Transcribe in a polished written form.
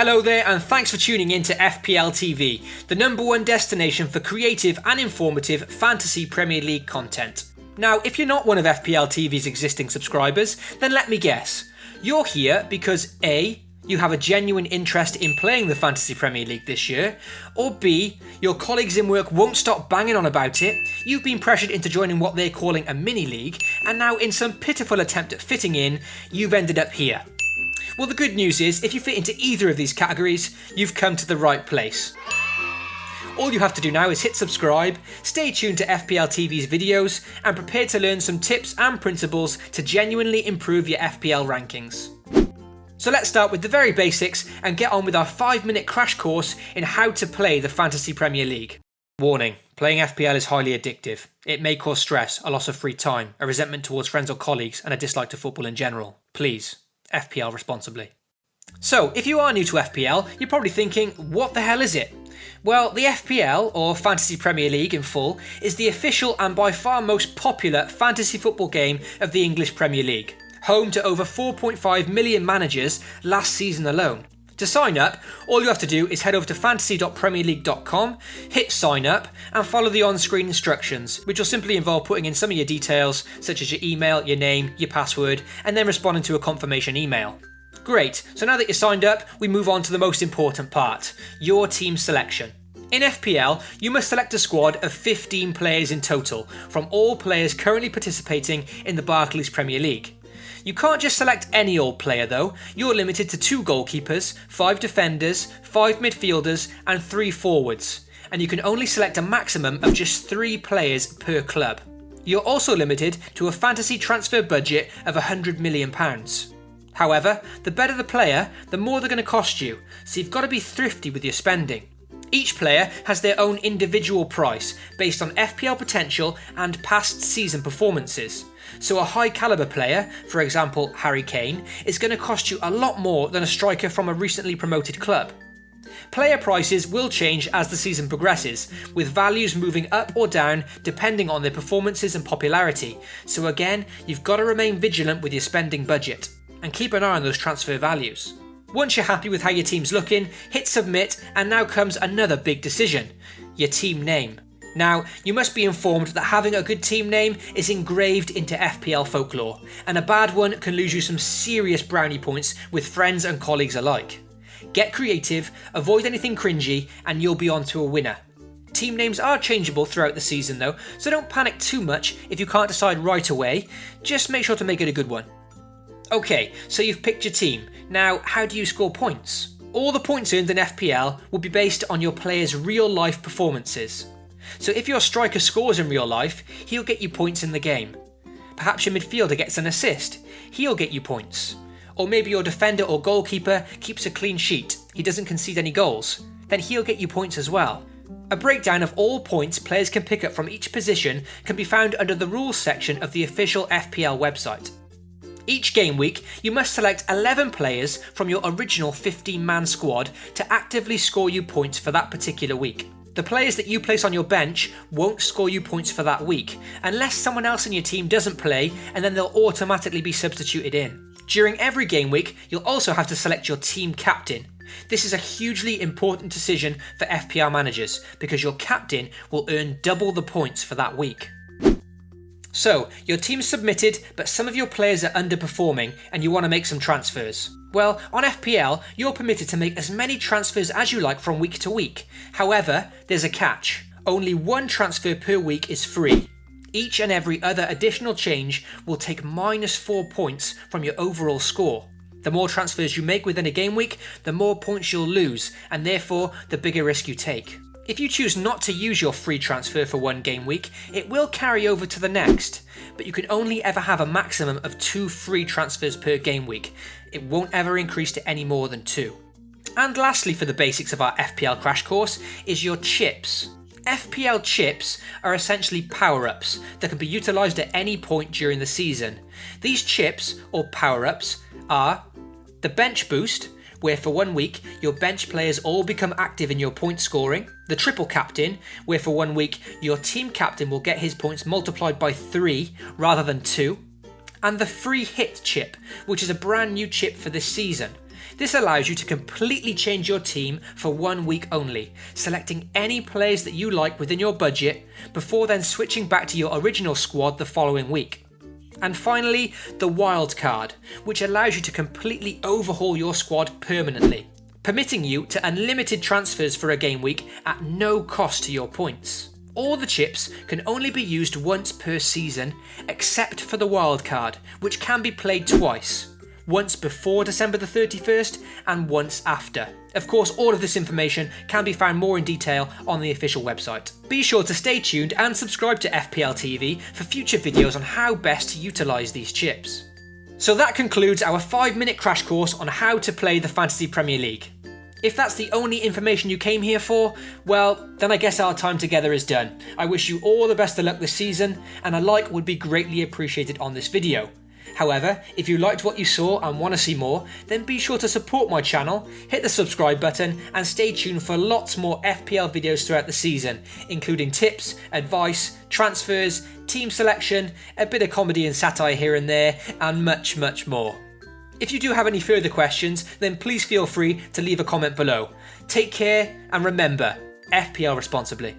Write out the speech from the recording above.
Hello there, and thanks for tuning in to FPL TV, the #1 destination for creative and informative fantasy Premier League content. Now, if you're not one of FPL TV's existing subscribers, then let me guess. You're here because A, you have a genuine interest in playing the Fantasy Premier League this year, or B, your colleagues in work won't stop banging on about it, you've been pressured into joining what they're calling a mini-league, and now in some pitiful attempt at fitting in, you've ended up here. Well, the good news is, if you fit into either of these categories, you've come to the right place. All you have to do now is hit subscribe, stay tuned to FPL TV's videos, and prepare to learn some tips and principles to genuinely improve your FPL rankings. So let's start with the very basics and get on with our 5-minute crash course in how to play the Fantasy Premier League. Warning, playing FPL is highly addictive. It may cause stress, a loss of free time, a resentment towards friends or colleagues, and a dislike to football in general. Please, FPL responsibly. So, if you are new to FPL, you're probably thinking, what the hell is it? Well, the FPL, or Fantasy Premier League in full, is the official and by far most popular fantasy football game of the English Premier League, home to over 4.5 million managers last season alone. To sign up, all you have to do is head over to fantasy.premierleague.com, hit sign up, and follow the on-screen instructions, which will simply involve putting in some of your details, such as your email, your name, your password, and then responding to a confirmation email. Great, so now that you're signed up, we move on to the most important part, your team selection. In FPL, you must select a squad of 15 players in total, from all players currently participating in the Barclays Premier League. You can't just select any old player though, you're limited to 2 goalkeepers, 5 defenders, 5 midfielders and 3 forwards, and you can only select a maximum of just 3 players per club. You're also limited to a fantasy transfer budget of £100 million. However, the better the player, the more they're going to cost you, so you've got to be thrifty with your spending. Each player has their own individual price based on FPL potential and past season performances. So a high caliber player, for example Harry Kane, is going to cost you a lot more than a striker from a recently promoted club. Player prices will change as the season progresses, with values moving up or down depending on their performances and popularity, so again, you've got to remain vigilant with your spending budget, and keep an eye on those transfer values. Once you're happy with how your team's looking, hit submit, and now comes another big decision, your team name. Now, you must be informed that having a good team name is engraved into FPL folklore, and a bad one can lose you some serious brownie points with friends and colleagues alike. Get creative, avoid anything cringy, and you'll be on to a winner. Team names are changeable throughout the season though, so don't panic too much if you can't decide right away, just make sure to make it a good one. Okay, so you've picked your team. Now, how do you score points? All the points earned in FPL will be based on your player's real-life performances. So if your striker scores in real life, he'll get you points in the game. Perhaps your midfielder gets an assist, he'll get you points. Or maybe your defender or goalkeeper keeps a clean sheet, he doesn't concede any goals, then he'll get you points as well. A breakdown of all points players can pick up from each position can be found under the rules section of the official FPL website. Each game week, you must select 11 players from your original 15-man squad to actively score you points for that particular week. The players that you place on your bench won't score you points for that week, unless someone else in your team doesn't play, and then they'll automatically be substituted in. During every game week, you'll also have to select your team captain. This is a hugely important decision for FPL managers, because your captain will earn double the points for that week. So, your team's submitted, but some of your players are underperforming and you want to make some transfers. Well, on FPL, you're permitted to make as many transfers as you like from week to week. However, there's a catch. Only 1 transfer per week is free. Each and every other additional change will take -4 points from your overall score. The more transfers you make within a game week, the more points you'll lose, and therefore the bigger risk you take. If you choose not to use your free transfer for 1 game week, it will carry over to the next, but you can only ever have a maximum of 2 free transfers per game week. It won't ever increase to any more than 2. And lastly, for the basics of our FPL crash course, is your chips. FPL chips are essentially power-ups that can be utilised at any point during the season. These chips, or power-ups, are the bench boost, where for 1 week, your bench players all become active in your point scoring. The triple captain, where for 1 week, your team captain will get his points multiplied by 3 rather than 2. And the free hit chip, which is a brand new chip for this season. this allows you to completely change your team for 1 week only, selecting any players that you like within your budget before then switching back to your original squad the following week. And finally, the wild card, which allows you to completely overhaul your squad permanently, permitting you to unlimited transfers for a game week at no cost to your points. All the chips can only be used once per season, except for the wild card, which can be played twice. Once before December the 31st and once after. Of course, all of this information can be found more in detail on the official website. Be sure to stay tuned and subscribe to FPL TV for future videos on how best to utilise these chips. So that concludes our 5-minute crash course on how to play the Fantasy Premier League. If that's the only information you came here for, well, then I guess our time together is done. I wish you all the best of luck this season, and a like would be greatly appreciated on this video. However, if you liked what you saw and want to see more, then be sure to support my channel, hit the subscribe button, and stay tuned for lots more FPL videos throughout the season, including tips, advice, transfers, team selection, a bit of comedy and satire here and there, and much, much more. If you do have any further questions, then please feel free to leave a comment below. Take care, and remember, FPL responsibly.